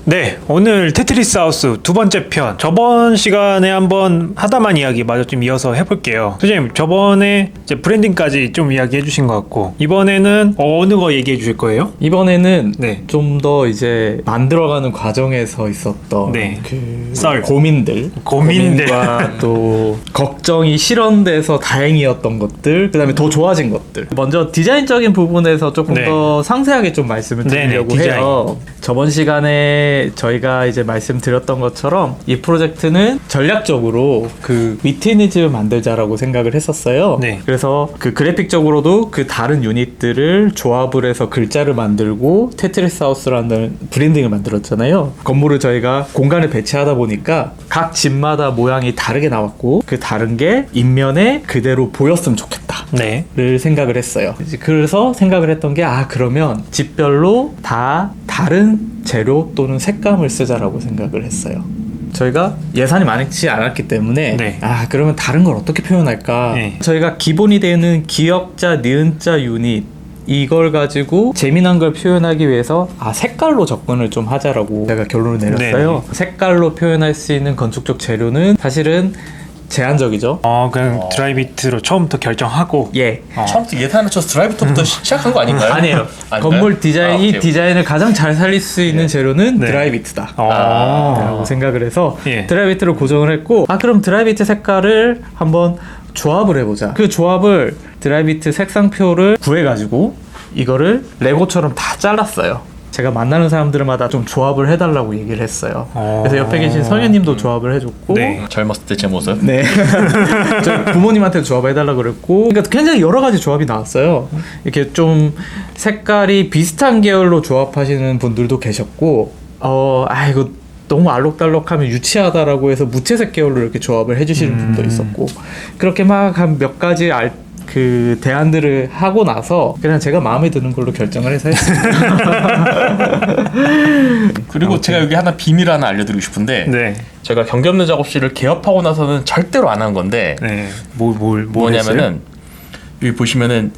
네, 오늘 테트리스 하우스 두 번째 편. 저번 시간에 한번 하다만 이야기 마저 좀 이어서 해볼게요. 선생님, 저번에 이제 브랜딩까지 좀 이야기해 주신 것 같고, 이번에는 어느 거 얘기해 주실 거예요? 이번에는 네. 좀 더 이제 만들어가는 과정에서 있었던 네. 그 썰. 고민들, 고민과 또 걱정이 실현돼서 다행이었던 것들, 그다음에 더 좋아진 것들. 먼저 디자인적인 부분에서 조금 네. 더 상세하게 좀 말씀을 드리려고 네네, 디자인. 해요. 저번 시간에 저희가 이제 말씀드렸던 것처럼 이 프로젝트는 전략적으로 그 위트니즈 만들자라고 생각을 했었어요. 네. 그래서 그 그래픽적으로도 그 다른 유닛들을 조합을 해서 글자를 만들고 테트리스 하우스라는 브랜딩을 만들었잖아요. 건물을 저희가 공간에 배치하다 보니까 각 집마다 모양이 다르게 나왔고 그 다른 게 인면에 그대로 보였으면 좋겠다. 네. 를 생각을 했어요. 이제 그래서 생각을 했던 게 그러면 집별로 다 다른 재료 또는 색감을 쓰자라고 생각을 했어요. 저희가 예산이 많지 않았기 때문에 네. 그러면 다른 걸 어떻게 표현할까? 네. 저희가 기본이 되는 기역자, 니은자 유닛 이걸 가지고 재미난 걸 표현하기 위해서 색깔로 접근을 좀 하자라고 제가 결론을 내렸어요. 네. 색깔로 표현할 수 있는 건축적 재료는 사실은 제한적이죠. 그냥 드라이비트로 처음부터 결정하고. 예. 처음부터 예산을 쳐서 드라이브부터 시작한 거 아닌가요? 아니에요. 아닌가요? 건물 디자인이 오케이. 디자인을 가장 잘 살릴 수 있는 재료는 네. 드라이비트다. 아. 라고 생각을 해서 예. 드라이비트를 고정을 했고 그럼 드라이비트 색깔을 한번 조합을 해보자. 그 조합을 드라이비트 색상표를 구해가지고 이거를 레고처럼 다 잘랐어요. 제가 만나는 사람들마다 좀 조합을 해달라고 얘기를 했어요. 그래서 옆에 계신 성현님도 조합을 해줬고 네. 젊었을 때 제 모습. 네. 저희 부모님한테 조합해달라고 그랬고, 그러니까 굉장히 여러 가지 조합이 나왔어요. 이렇게 좀 색깔이 비슷한 계열로 조합하시는 분들도 계셨고, 이거 너무 알록달록하면 유치하다라고 해서 무채색 계열로 이렇게 조합을 해주시는 분도 있었고, 그렇게 막 한 몇 가지 그 대안들을 하고 나서 그냥 제가 마음에 드는 걸로 결정을 해서 했습니다. 그리고 제가 여기 하나 비밀 하나 알려드리고 싶은데 네. 제가 경기 없는 작업실을 개업하고 나서는 절대로 안 한 건데 네. 뭘 뭐냐면은 여기 보시면은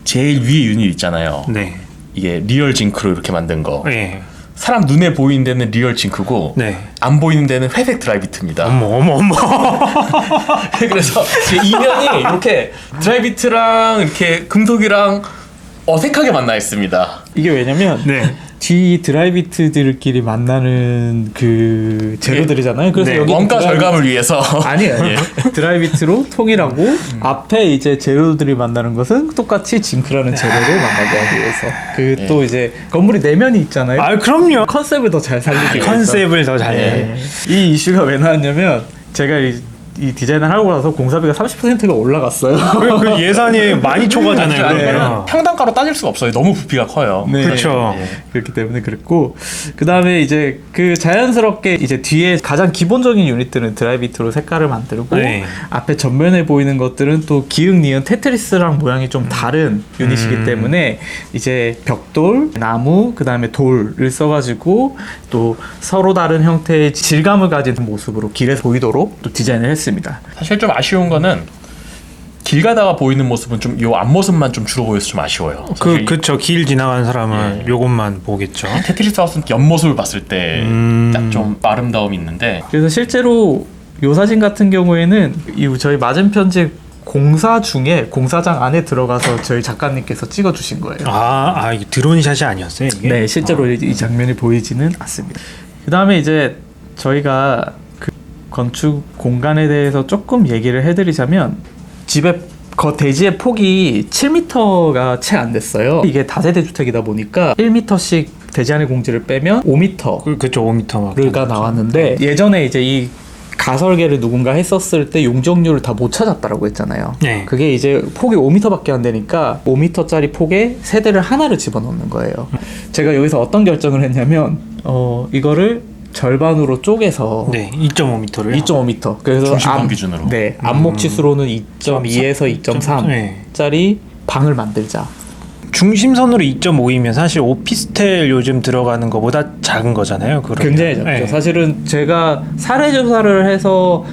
제일 위에 유닛 있잖아요. 네. 이게 리얼 징크로 이렇게 만든 거. 네. 사람 눈에 보이는 데는 리얼 징크고 네. 안 보이는 데는 회색 드라이비트입니다. 어머. 그래서 제 이면이 이렇게 드라이비트랑 이렇게 금속이랑 어색하게 만나 있습니다. 이게 왜냐면 네. 뒤 드라이비트들끼리 만나는 그 재료들이잖아요. 그래서 네. 여기 원가 절감을 위해서 아니에요. 드라이비트로 통일하고 앞에 이제 재료들이 만나는 것은 똑같이 징크라는 재료를 만나게 하기 위해서. 그 또 이제 건물이 내면이 있잖아요. 그럼요. 컨셉을 더 잘 살리기 위해서. 컨셉을 더 잘. 네. 이 이슈가 왜 나왔냐면 제가 이 디자인을 하고 나서 공사비가 30%가 올라갔어요. 그 예산이 많이 초과잖아요. 아니, 그러면. 평당가로 따질 수가 없어요. 너무 부피가 커요. 네. 그렇죠. 그렇기 때문에 그랬고 그 다음에 이제 그 자연스럽게 이제 뒤에 가장 기본적인 유닛들은 드라이비트로 색깔을 만들고 네. 앞에 전면에 보이는 것들은 또 기역 니은 테트리스랑 모양이 좀 다른 유닛이기 때문에 이제 벽돌, 나무, 그 다음에 돌을 써가지고 또 서로 다른 형태의 질감을 가진 모습으로 길에서 보이도록 또 디자인을 했습니다. 사실 좀 아쉬운 거는 길 가다가 보이는 모습은 좀 요 앞모습만 좀 주로 보여서 좀 아쉬워요. 사실 그쵸. 길 지나가는 사람은 요것만 보겠죠. 테트리스 하우스는 옆모습을 봤을 때 딱 좀 아름다움이 있는데 그래서 실제로 요 사진 같은 경우에는 이 저희 맞은편 집 공사 중에 공사장 안에 들어가서 저희 작가님께서 찍어주신 거예요. 이게 드론샷이 아니었어요, 이게? 네, 실제로 이 장면이 보이지는 않습니다. 그 다음에 이제 저희가 그 건축 공간에 대해서 조금 얘기를 해드리자면 집의 대지의 폭이 7m가 채 안 됐어요. 이게 다세대 주택이다 보니까 1m씩 대지 안의 공지를 빼면 5m 그쵸, 5m 막. 가 나왔는데 예전에 이제 이 가설계를 누군가 했었을 때 용적률을 다 못 찾았다라고 했잖아요. 네. 그게 이제 폭이 5m밖에 안 되니까 5m짜리 폭에 세대를 하나를 집어넣는 거예요. 제가 여기서 어떤 결정을 했냐면 이거를 절반으로 쪼개서 네, 2.5m를. 2.5m. 그래서 중심권 기준으로. 네, 암목 치수로는 2.2에서 2.3짜리 네. 방을 만들자. 중심선으로 2.5이면 사실 오피스텔 요즘 들어가는 것보다 작은 거잖아요. 그러면. 굉장히 작죠. 네. 사실은 제가 사례 조사를 해서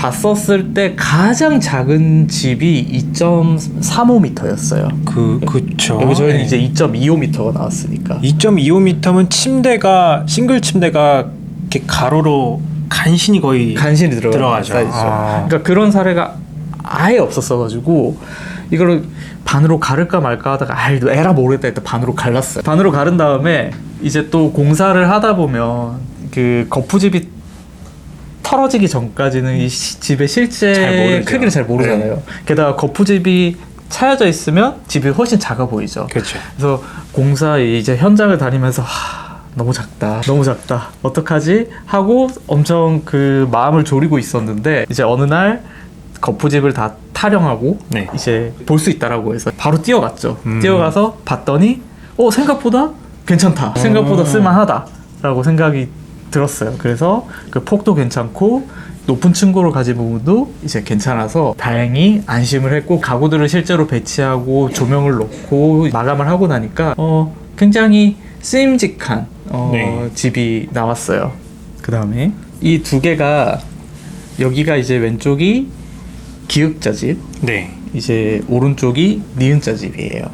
봤었을 때 가장 작은 집이 2.35m였어요. 그쵸. 여기 저희는 네. 이제 2.25m가 나왔으니까. 2.25m면 침대가 싱글 침대가 이렇게 가로로 간신히 거의 간신히 들어가죠. 들어가죠. 그러니까 그런 사례가 아예 없었어가지고 이거를 반으로 가를까 말까 하다가 에라 모르겠다 했다 반으로 갈랐어요. 반으로 가른 다음에 이제 또 공사를 하다 보면 그 거푸집이 털어지기 전까지는 이 집의 실제 잘 모르죠. 크기를 잘 모르잖아요. 게다가 거푸집이 차여져 있으면 집이 훨씬 작아 보이죠. 그렇죠. 그래서 공사 이제 현장을 다니면서 너무 작다 어떡하지 하고 엄청 그 마음을 졸이고 있었는데 이제 어느 날 거푸집을 다 타령하고 네. 이제 볼 수 있다라고 해서 바로 뛰어갔죠. 음. 뛰어가서 봤더니 생각보다 괜찮다, 생각보다 쓸만하다라고 생각이 들었어요. 그래서 그 폭도 괜찮고 높은 층고를 가진 부분도 이제 괜찮아서 다행히 안심을 했고, 가구들을 실제로 배치하고 조명을 놓고 마감을 하고 나니까 굉장히 쓰임직한 네. 집이 나왔어요. 그 다음에 이 두 개가, 여기가 이제 왼쪽이 기역자 집, 네. 이제 오른쪽이 니은자 집이에요.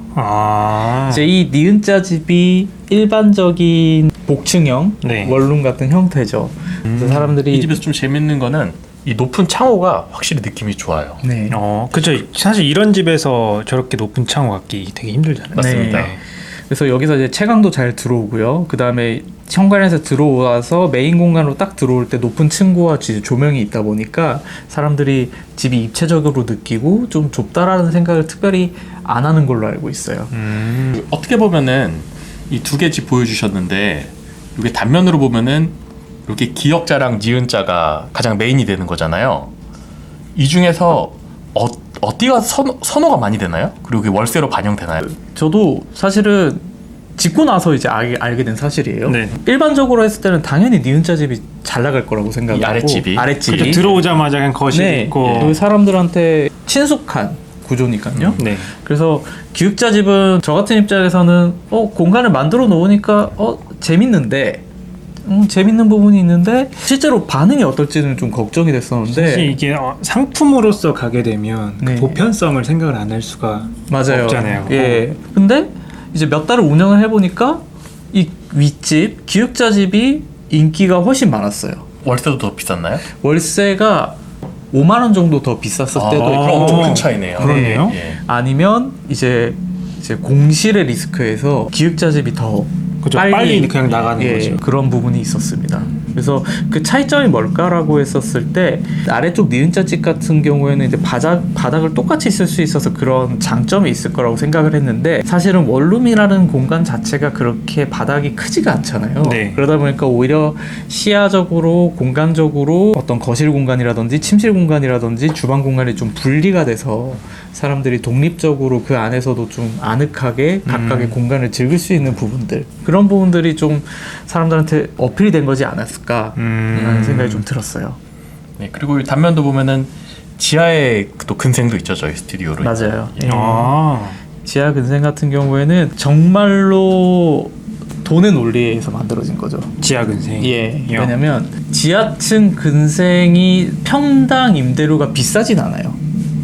이제 이제 이 니은자 집이 일반적인 복층형 네. 원룸 같은 형태죠. 그래서 사람들이 이 집에서 좀 재밌는 거는 이 높은 창호가 확실히 느낌이 좋아요. 네. 그죠. 사실 이런 집에서 저렇게 높은 창호 갖기 되게 힘들잖아요. 맞습니다. 네. 그래서 여기서 이제 채광도 잘 들어오고요. 그 다음에 현관에서 들어와서 메인 공간으로 딱 들어올 때 높은 층고와 조명이 있다 보니까 사람들이 집이 입체적으로 느끼고 좀 좁다라는 생각을 특별히 안 하는 걸로 알고 있어요. 어떻게 보면은 이 두 개 집 보여주셨는데, 이게 단면으로 보면은 이렇게 기역자랑 니은자가 가장 메인이 되는 거잖아요. 이 중에서 어디가 선호가 많이 되나요? 그리고 그게 월세로 반영되나요? 저도 사실은 짓고 나서 이제 알게 된 사실이에요. 네. 일반적으로 했을 때는 당연히 니은자 집이 잘 나갈 거라고 생각하고, 이 아랫집이? 그죠. 들어오자마자 그냥 거실 네. 있고. 그 사람들한테 친숙한 구조니까요. 네. 그래서 기숙자 집은 저 같은 입장에서는 공간을 만들어 놓으니까 재밌는데 재밌는 부분이 있는데 실제로 반응이 어떨지는 좀 걱정이 됐었는데, 사실 이게 상품으로서 가게 되면 네. 그 보편성을 생각을 안 할 수가 맞아요. 없잖아요. 예. 근데 이제 몇 달을 운영을 해보니까 이 윗집 기숙자 집이 인기가 훨씬 많았어요. 월세도 더 비쌌나요? 월세가 5만 원 정도 더 비쌌을 때도 그럼 있고, 엄청 큰 차이네요. 그러네요. 예. 아니면 이제 공실의 리스크에서 기숙자 집이 더 그죠. 빨리 그냥 나가는 거죠. 그런 부분이 있었습니다. 그래서 그 차이점이 뭘까라고 했었을 때, 아래쪽 니은자 집 같은 경우에는 이제 바닥을 똑같이 쓸 수 있어서 그런 장점이 있을 거라고 생각을 했는데, 사실은 원룸이라는 공간 자체가 그렇게 바닥이 크지가 않잖아요. 네. 그러다 보니까 오히려 시야적으로 공간적으로 어떤 거실 공간이라든지 침실 공간이라든지 주방 공간이 좀 분리가 돼서 사람들이 독립적으로 그 안에서도 좀 아늑하게 각각의 공간을 즐길 수 있는 부분들, 그런 부분들이 좀 사람들한테 어필이 된 거지 않았을까라는 생각이 좀 들었어요. 네, 그리고 이 단면도 보면은 지하에 또 근생도 있죠, 저희 스튜디오로. 맞아요. 예. 아. 지하 근생 같은 경우에는 정말로 돈의 논리에서 만들어진 거죠. 지하 근생. 예. 왜냐면 지하층 근생이 평당 임대료가 비싸진 않아요.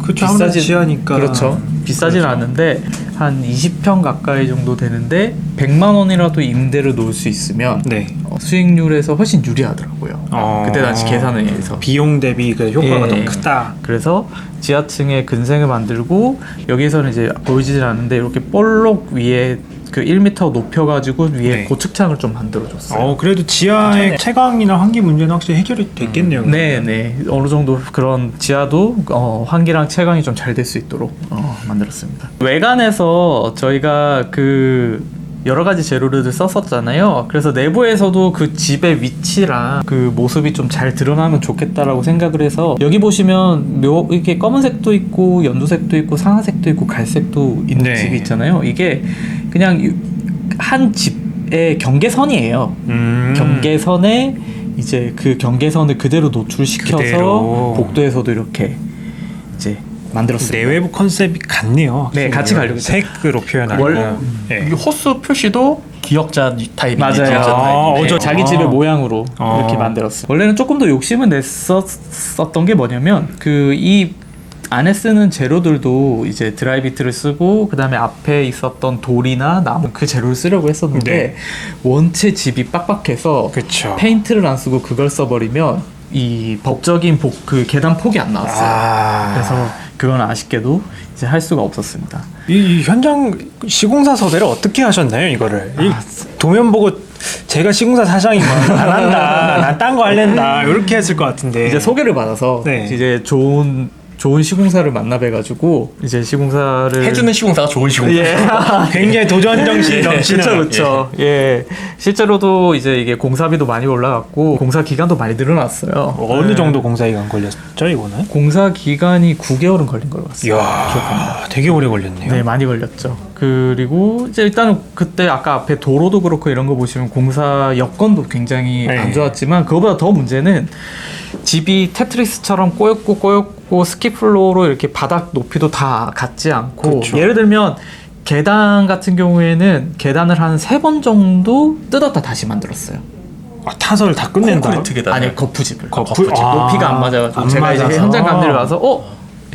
그렇죠. 아무래도 지하니까. 그렇죠. 비싸진 그렇죠. 않은데 한 20평 가까이 정도 되는데 100만 원이라도 임대를 놓을 수 있으면 네. 수익률에서 훨씬 유리하더라고요. 그때 당시 계산에 의해서. 비용 대비 그 효과가 예. 더 크다. 그래서 지하층에 근생을 만들고, 여기에서는 이제 보이지는 않는데 이렇게 볼록 위에 그 1m 높여가지고 위에 네. 고측창을 좀 만들어줬어요. 그래도 지하의 채광이나 환기 문제는 확실히 해결이 됐겠네요. 네. 어느 정도 그런 지하도 환기랑 채광이 좀 잘 될 수 있도록 만들었습니다. 외관에서 저희가 그 여러 가지 재료를 썼었잖아요. 그래서 내부에서도 그 집의 위치랑 그 모습이 좀 잘 드러나면 좋겠다라고 생각을 해서, 여기 보시면 이렇게 검은색도 있고 연두색도 있고 상아색도 있고 갈색도 있는 네. 집이 있잖아요. 이게 그냥 한 집의 경계선이에요. 경계선에 이제 그 경계선을 그대로 노출시켜서 그대로. 복도에서도 이렇게 이제 만들었습니다. 내외부 컨셉이 같네요. 네, 같이 가려고 색으로 표현하고. 월- 네. 이 호수 표시도 기역자 타입이 맞아요. 기역자 타입인데 자기 집의 모양으로 아. 이렇게 만들었어요. 원래는 조금 더 욕심을 냈었던 게 뭐냐면 그 이 안에 쓰는 재료들도 이제 드라이비트를 쓰고 그 다음에 앞에 있었던 돌이나 나무 그 재료를 쓰려고 했었는데 네. 원체 집이 빡빡해서 그쵸. 페인트를 안 쓰고 그걸 써버리면 이 법적인 그 계단 폭이 안 나왔어요. 그래서 그건 아쉽게도 이제 할 수가 없었습니다. 이 현장 시공사 섭외를 어떻게 하셨나요, 이거를? 이 도면 보고 제가 시공사 사장이면 안 한다, 난 딴 거 할랜다 이렇게 했을 것 같은데. 이제 소개를 받아서 네. 이제 좋은 시공사를 만나뵈가지고 이제 시공사를 해주는 시공사가 좋은 시공사. 예. 굉장히 도전 정신이 넘치는. 그렇죠. 예. 실제로도 이제 이게 공사비도 많이 올라갔고 공사 기간도 많이 늘어났어요. 어느 네. 정도 공사 기간 걸렸죠, 이거는? 공사 기간이 9개월은 걸린 걸로 봤어요. 이야, 되게 오래 걸렸네요. 네, 많이 걸렸죠. 그리고 이제 일단은 그때 아까 앞에 도로도 그렇고 이런 거 보시면 공사 여건도 굉장히 네. 안 좋았지만 그거보다 더 문제는 집이 테트리스처럼 꼬였고 스키플로어로 이렇게 바닥 높이도 다 같지 않고 그렇죠. 예를 들면 계단 같은 경우에는 계단을 한 3번 정도 뜯었다 다시 만들었어요. 타설 다 끝낸다. 콘크리트 계단. 아니 거푸집을. 거푸집. 높이가 안 맞아가지고 안 제가 이제 맞아서. 현장 감리를 가서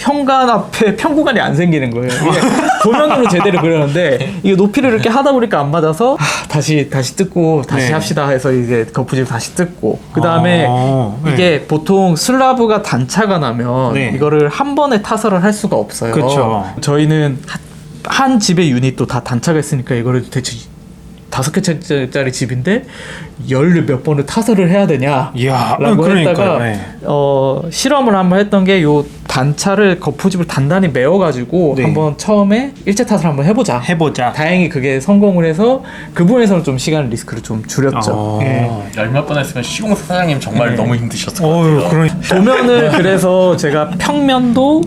현관 앞에 평구간이 안 생기는 거예요. 이게 도면으로 제대로 그렸는데 이게 높이를 이렇게 하다 보니까 안 맞아서 다시 뜯고 다시 네. 합시다 해서 이제 거푸집 다시 뜯고 그 다음에 네. 이게 보통 슬라브가 단차가 나면 네. 이거를 한 번에 타설을 할 수가 없어요. 그쵸. 저희는 한 집의 유닛도 다 단차가 있으니까 이거를 대체 5개짜리 집인데 몇 번을 타설을 해야 되냐 이야, 라고 그러니까요. 했다가 네. 실험을 한번 했던 게 요 단차를 거푸집을 단단히 메워가지고 네. 한번 처음에 일체 탓을 한번 해보자. 해보자. 다행히 그게 성공을 해서 그 부분에서는 좀 시간 리스크를 좀 줄였죠. 예. 열몇 번 했으면 시공사 사장님 정말 네. 너무 힘드셨을 것 어휴, 같아요. 그런. 도면을 그래서 제가 평면도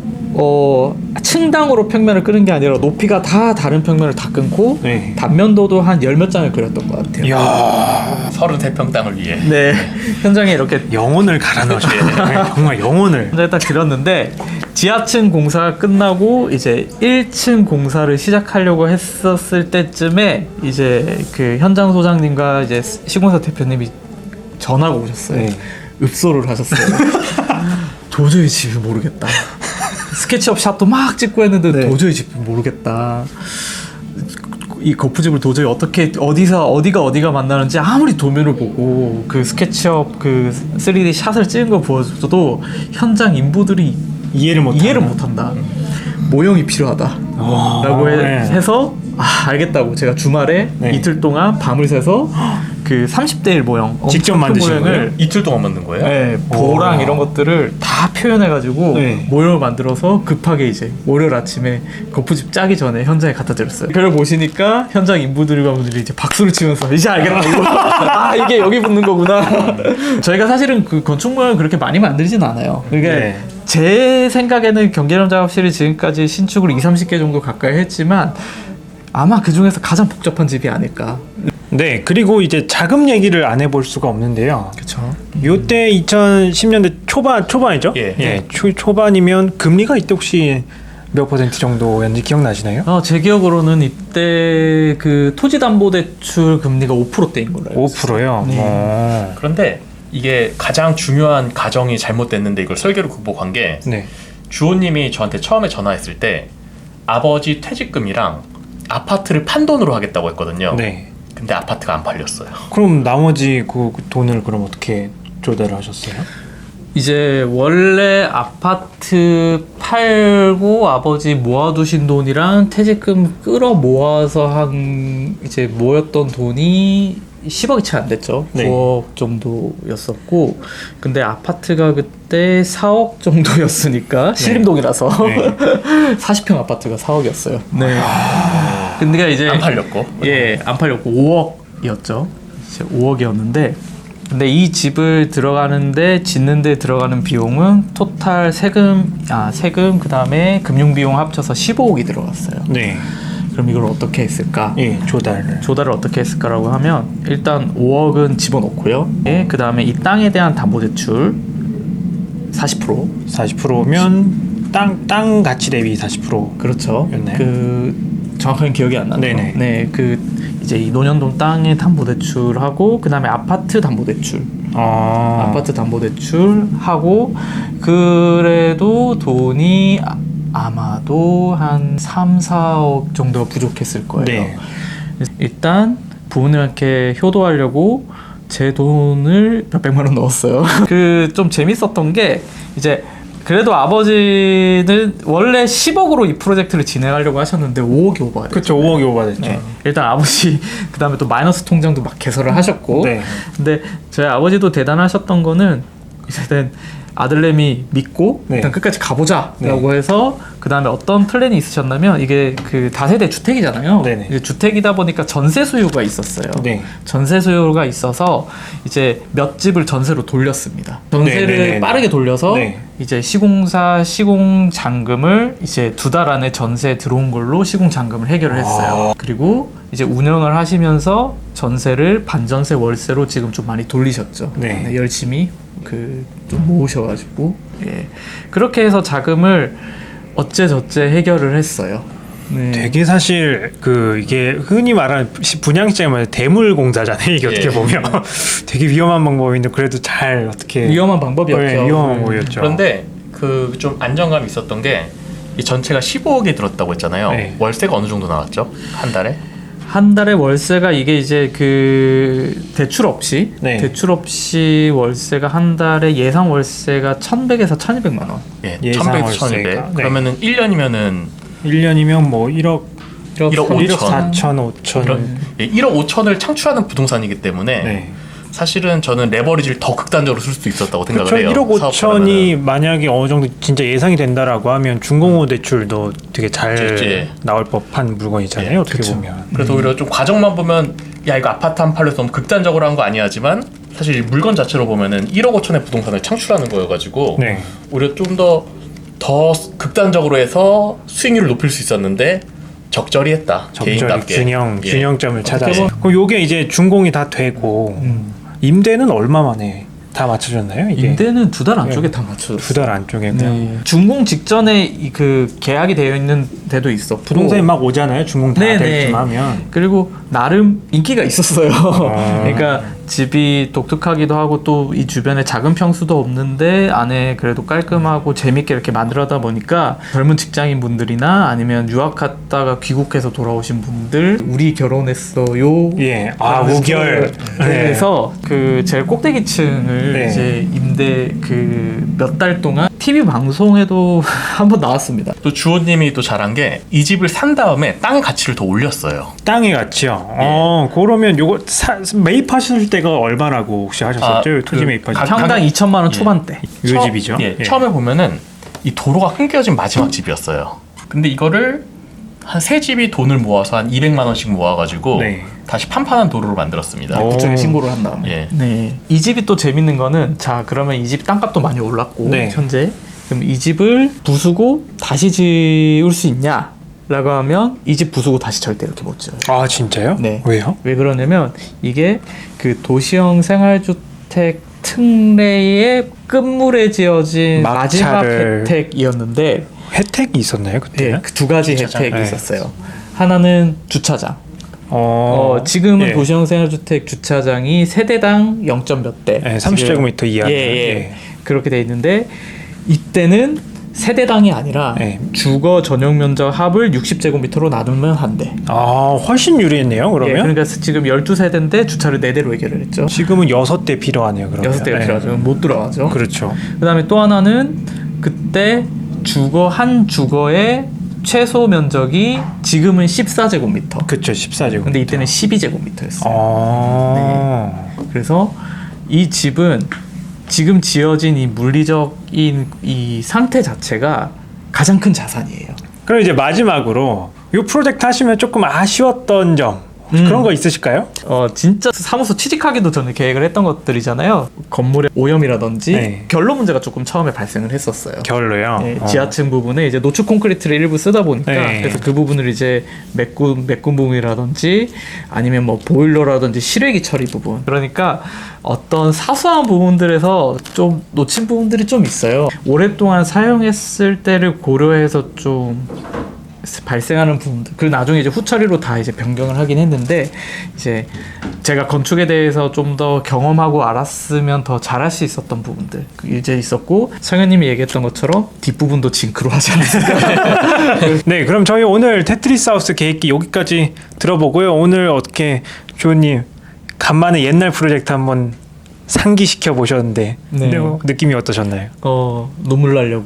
층당으로 평면을 끄는 게 아니라 높이가 다 다른 평면을 다 끊고 네. 단면도도 한 10몇 장을 그렸던 것 같아요. 이야, 33평 땅을 위해. 네. 현장에 이렇게 영혼을 갈아 넣으셔야 정말 영혼을. 현장에 딱 그렸는데 지하층 공사가 끝나고 이제 1층 공사를 시작하려고 했었을 때쯤에 이제 그 현장 소장님과 이제 시공사 대표님이 전화가 오셨어요. 네. 읍소를 하셨어요. 도저히 집을 모르겠다. 스케치업 샷도 막 찍고 했는데 네. 도저히 집을 모르겠다. 이 거푸집을 도저히 어디가 만나는지 아무리 도면을 보고 그 스케치업 그 3D 샷을 찍은 거 보여줘도 현장 인부들이 이해를 못한다. 모형이 필요하다. 라고 네. 해서 알겠다고 제가 주말에 네. 이틀 동안 밤을 새서 그 30대 1 모형 직접 엄청 큰 만드신 모형을 거예요? 이틀 동안 만든 거예요? 네, 보랑 오. 이런 것들을 다 표현해가지고 네. 모형을 만들어서 급하게 이제 월요일 아침에 거푸집 짜기 전에 현장에 갖다 드렸어요. 그걸 보시니까 현장 인부들과 분들이 이제 박수를 치면서 이제 알겠다 이거. 이게 여기 붙는 거구나. 저희가 사실은 그 건축 모형을 그렇게 많이 만들진 않아요. 이게 네. 제 생각에는 경계론 작업실이 지금까지 신축을 20-30개 정도 가까이 했지만 아마 그 중에서 가장 복잡한 집이 아닐까. 네, 그리고 이제 자금 얘기를 안 해볼 수가 없는데요. 그렇죠. 요때 2010년대 초반이죠? 예. 초반이면 금리가 이때 혹시 몇 퍼센트 정도였는지 기억나시나요? 제 기억으로는 이때 그 토지담보대출 금리가 5%대인 걸로 알고 있어요. 5%요. 네. 그런데 이게 가장 중요한 가정이 잘못됐는데 이걸 설계로 극복한 게 네. 주호님이 저한테 처음에 전화했을 때 아버지 퇴직금이랑 아파트를 판돈으로 하겠다고 했거든요. 네. 근데 아파트가 안 팔렸어요. 그럼 나머지 그 돈을 그럼 어떻게 조달을 하셨어요? 이제 원래 아파트 팔고 아버지 모아두신 돈이랑 퇴직금 끌어 모아서 한 이제 모였던 돈이 10억이 채 안 됐죠. 네. 9억 정도였었고 근데 아파트가 그때 4억 정도였으니까 신림동이라서 네. 40평 아파트가 4억이었어요. 네. 근데 이제 안 팔렸고. 안 팔렸고 5억이었죠. 이제 5억이었는데 근데 이 집을 짓는데 들어가는 비용은 토탈 세금 그다음에 금융 비용 합쳐서 15억이 들어갔어요. 네. 그럼 이걸 어떻게 했을까? 예, 조달을 어떻게 했을까라고 하면 일단 5억은 집어넣고요. 그다음에 이 땅에 대한 담보대출 40%. 40%면 땅 가치 대비 40%. 그렇죠. 였나요? 그 정확하게 기억이 안 나네요. 네네. 네, 그 이제 이 논현동 땅의 담보대출하고 그 다음에 아파트 담보대출 아파트 담보대출하고 그래도 돈이 아마도 한 3, 4억 정도가 부족했을 거예요. 네. 일단 부모님한테 효도하려고 제 돈을 몇백만 원 넣었어요. 그 좀 재밌었던 게 이제 그래도 아버지는 원래 10억으로 이 프로젝트를 진행하려고 하셨는데 5억이 오버됐죠. 그렇죠. 5억이 오버됐죠. 네. 일단 아버지 그 다음에 또 마이너스 통장도 막 개설을 하셨고 네. 근데 저희 아버지도 대단하셨던 거는 일단 아들내미 믿고 네. 일단 끝까지 가보자 네. 라고 해서 그 다음에 어떤 플랜이 있으셨냐면 이게 그 다세대 주택이잖아요. 네네. 이제 주택이다 보니까 전세 수요가 있었어요. 네. 전세 수요가 있어서 이제 몇 집을 전세로 돌렸습니다. 전세를 네네네네. 빠르게 돌려서 네. 이제 시공사 시공 잔금을 이제 2달 안에 전세 들어온 걸로 시공 잔금을 해결을 했어요. 그리고 이제 운영을 하시면서 전세를 반전세 월세로 지금 좀 많이 돌리셨죠. 네. 열심히 좀 모으셔가지고 그렇게 해서 자금을 어째저째 해결을 했어요. 네. 되게 사실 이게 흔히 말하는 분양시장에 말하는 대물공사잖아요. 이게 어떻게 예. 보면 되게 위험한 방법인데 그래도 잘 어떻게 위험한 방법이었죠. 네, 위험한 방법이었죠. 그런데 그 좀 안정감이 있었던 게 이 전체가 15억이 들었다고 했잖아요. 네. 월세가 어느 정도 나왔죠? 한 달에? 한 달에 월세가 이게 이제 대출 없이 네. 대출 없이 월세가 한 달에 예상 월세가 1,100에서 1,200만 원. 예, 예상 1,100, 월세가. 1,200. 네. 그러면은 1년이면은 1년이면 뭐 1억 1억 1억 5천. 4천 5천 예, 1억 5천을 창출하는 부동산이기 때문에 네. 사실은 저는 레버리지를 더 극단적으로 쓸 수 있었다고 생각을 그렇죠. 해요. 1억 사업 5천이 만약에 어느 정도 진짜 예상이 된다라고 하면 중공업 대출도 되게 잘 그치. 나올 법한 물건이잖아요. 예, 어떻게 그쵸. 보면. 그래서 오히려 좀 과정만 보면 야 이거 아파트 한 팔려서 너무 극단적으로 한 거 아니야지만 사실 이 물건 자체로 보면은 1억 5천의 부동산을 창출하는 거여가지고 네. 오히려 좀 더 극단적으로 해서 수익률을 높일 수 있었는데 적절히 했다. 적절히 개인답게. 균형 예. 균형점을 찾아서. 보면- 그럼 요게 이제 준공이 다 되고 임대는 얼마 만에 다 맞춰졌나요? 이게 임대는 2달 안쪽에 다 맞춰줬어요. 2달 안쪽에 그냥 네. 준공 직전에 그 계약이 되어 있는 데도 있었고 부동산이 막 오잖아요. 준공 다 네네. 될쯤 하면. 그리고 나름 인기가 있었어요. 그러니까 집이 독특하기도 하고 또 이 주변에 작은 평수도 없는데 안에 그래도 깔끔하고 재밌게 이렇게 만들어다 보니까 젊은 직장인 분들이나 아니면 유학 갔다가 귀국해서 돌아오신 분들 우리 결혼했어요. 예. 아, 우결. 그래서 그 제일 꼭대기층을 네. 이제 임대 몇 달 동안 TV 방송에도 한번 나왔습니다. 또 주호님이 또 잘한 게 이 집을 산 다음에 땅의 가치를 더 올렸어요. 땅의 가치요. 그러면 요거 매입하실 때가 얼마라고 혹시 하셨었죠? 아, 토지 그 매입하실 때. 평당 2천만 원 초반대. 요 집이죠. 예. 처음에 보면은 이 도로가 끊겨진 마지막 집이었어요. 근데 이거를 한 세 집이 돈을 모아서 한 200만 원씩 모아가지고 네. 다시 판판한 도로로 만들었습니다. 오. 구청에 신고를 한 다음에. 예. 네. 이 집이 또 재밌는 거는 자 그러면 이 집 땅값도 많이 올랐고 네. 현재 그럼 이 집을 부수고 다시 지을 수 있냐? 라고 하면 이 집 부수고 다시 절대 이렇게 못 지어요. 아 진짜요? 네. 왜요? 왜 그러냐면 이게 그 도시형 생활주택 특례의 끝물에 지어진 마지막 막차를- 혜택이었는데 혜택이 있었나요 그때는? 네, 그 두 가지 주차장. 혜택이 네. 있었어요. 하나는 주차장. 지금은 예. 도시형 생활주택 주차장이 세대당 0. 몇 대. 예, 30제곱미터 이하. 예. 그렇게 돼 있는데 이때는 세대당이 아니라 예. 주거 전용 면적 합을 60제곱미터로 나누면 한대. 아 훨씬 유리했네요. 예, 그러면 그러니까 지금 12세대인데 주차를 4대로 해결을 했죠. 지금은 6대 필요하네요. 그러면 6대가 예. 필요하죠. 못 들어가죠. 그렇죠. 그다음에 또 하나는 그때 한 주거의 최소 면적이 지금은 14제곱미터. 그렇죠. 14제곱. 근데 이때는 12제곱미터였어요. 아. 그래서 이 집은 지금 지어진 이 물리적인 이 상태 자체가 가장 큰 자산이에요. 그럼 이제 마지막으로 이 프로젝트 하시면 조금 아쉬웠던 점 혹시 그런 거 있으실까요? 진짜 사무소 취직하기도 전에 계획을 했던 것들이잖아요. 건물의 오염이라든지 네. 결로 문제가 조금 처음에 발생을 했었어요. 결로요. 네, 지하층 부분에 이제 노출 콘크리트를 일부 쓰다 보니까 네. 그래서 그 부분을 이제 메꾼 부분이라든지 아니면 뭐 보일러라든지 실외기 처리 부분 그러니까 어떤 사소한 부분들에서 좀 놓친 부분들이 좀 있어요. 오랫동안 사용했을 때를 고려해서 좀 발생하는 부분들 그 나중에 이제 후처리로 다 이제 변경을 하긴 했는데 이제 제가 건축에 대해서 좀 더 경험하고 알았으면 더 잘할 수 있었던 부분들 이제 있었고 성현님이 얘기했던 것처럼 뒷부분도 징크로 하지 않았을까. 네, 그럼 저희 오늘 테트리스 하우스 계획기 여기까지 들어보고요. 오늘 어떻게 조은님 간만에 옛날 프로젝트 한번 상기시켜 보셨는데 네. 느낌이 어떠셨나요? 눈물 나려고.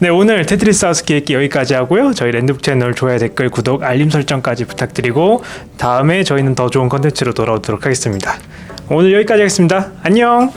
네, 오늘 테트리스 하우스 계획기 여기까지 하고요. 저희 랜드북 채널 좋아요, 댓글, 구독, 알림 설정까지 부탁드리고 다음에 저희는 더 좋은 컨텐츠로 돌아오도록 하겠습니다. 오늘 여기까지 하겠습니다. 안녕.